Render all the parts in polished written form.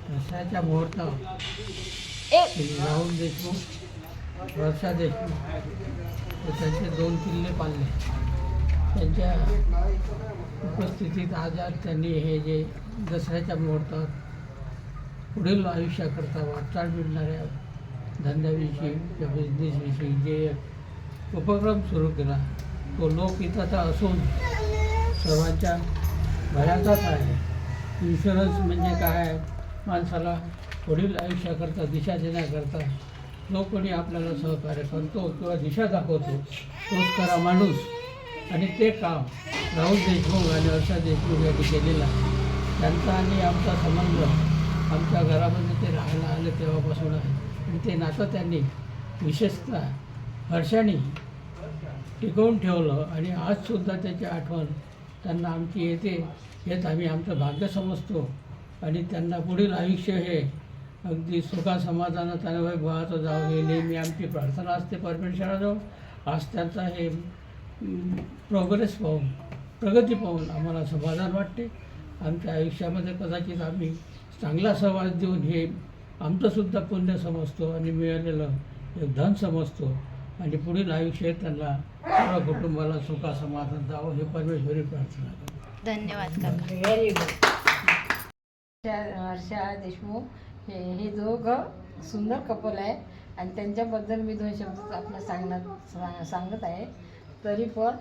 दसऱ्याच्या मुहूर्तावर श्री राहुल देशमुख, वर्षा देशमुख हे त्यांचे 2 किल्ले पाळले. त्यांच्या उपस्थितीत आज त्यांनी हे जे दसऱ्याच्या मुहूर्तावर पुढील आयुष्याकरता वाटचाल मिळणाऱ्या धंद्याविषयी किंवा बिझनेसविषयी जे उपक्रम सुरू केला तो लोकहिताचा असून सर्वांच्या भल्याचाच आहे. इन्शुरन्स म्हणजे काय, माणसाला पुढील आयुष्याकरता दिशा देण्याकरता जो कोणी आपल्याला सहकार्य करतो किंवा दिशा दाखवतो तोच खरा माणूस. आणि ते काम राहुल देशमुख आणि वर्षा देशमुख यांनी केलेलं आहे. त्यांचा आणि आमचा संबंध आमच्या घरामध्ये ते राहायला आले तेव्हापासून आहे. आणि ते नातं त्यांनी विशेषतः हर्षाने टिकवून ठेवलं. आणि आजसुद्धा त्याची आठवण त्यांना आमची येते, हेच आम्ही आमचं भाग्य समजतो. आणि त्यांना पुढील आयुष्य हे अगदी सुखासमाधानात आणि वैभवाचं जावं हे नेहमी आमची प्रार्थना असते परमेश्वराजवळ. आज त्यांचा हे प्रोग्रेस पाहून, प्रगती पाहून आम्हाला समाधान वाटते. आमच्या आयुष्यामध्ये कदाचित आम्ही चांगला सहवास देऊन हे आमचंसुद्धा पुण्य समजतो आणि मिळालेलं एक धन समजतो. आणि पुढील आयुष्य त्यांना सर्व कुटुंबाला सुखासमाधान जावं हे परमेश्वरी प्रार्थना करतो. धन्यवाद काका. Very good. वर्षा देशमुख हे दोघं सुंदर कपल आहे आणि त्यांच्याबद्दल मी 2 शब्द आपलं सांगत आहे. तरी पण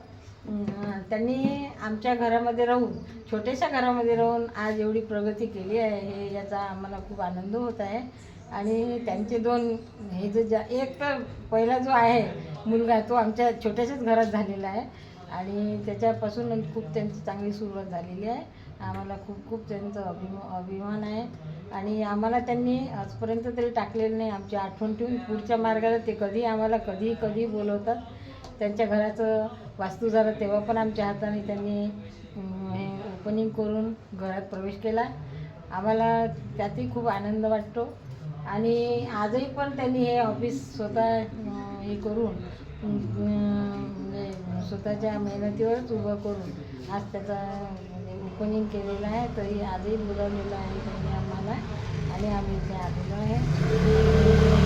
त्यांनी आमच्या घरामध्ये राहून, छोट्याशा घरामध्ये राहून आज एवढी प्रगती केली आहे हे याचा आम्हाला खूप आनंद होत आहे. आणि त्यांचे 2 हे जो एक तर पहिला जो आहे मुलगा तो आमच्या छोट्याशाच घरात झालेला आहे आणि त्याच्यापासून खूप त्यांची चांगली सुरुवात झालेली आहे. आम्हाला खूप खूप त्यांचं अभिमान आहे. आणि आम्हाला त्यांनी आजपर्यंत तरी टाकलेलं नाही. आमची आठवण ठेवून पुढच्या मार्गाला ते कधी आम्हाला कधी बोलवतात. त्यांच्या घराचं वास्तू झालं तेव्हा पण आमच्या हाताने त्यांनी हे ओपनिंग करून घरात प्रवेश केला. आम्हाला त्यातही खूप आनंद वाटतो. आणि आजही पण त्यांनी हे ऑफिस स्वतः हे करून म्हणजे स्वतःच्या मेहनतीवरच उभं करून आज त्याचा ओपनिंग केलेलं आहे. तरी आजही बोलावलेलं आहे त्यांनी आम्हाला आणि आम्ही इथे आलेलो आहे.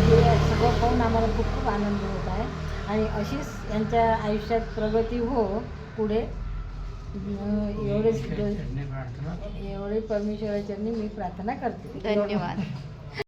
ते सगळं पाहून आम्हाला खूप खूप आनंद होत आहे. आणि अशीच यांच्या आयुष्यात प्रगती हो पुढे, एवढे परमेश्वराच्या मी प्रार्थना करते. धन्यवाद.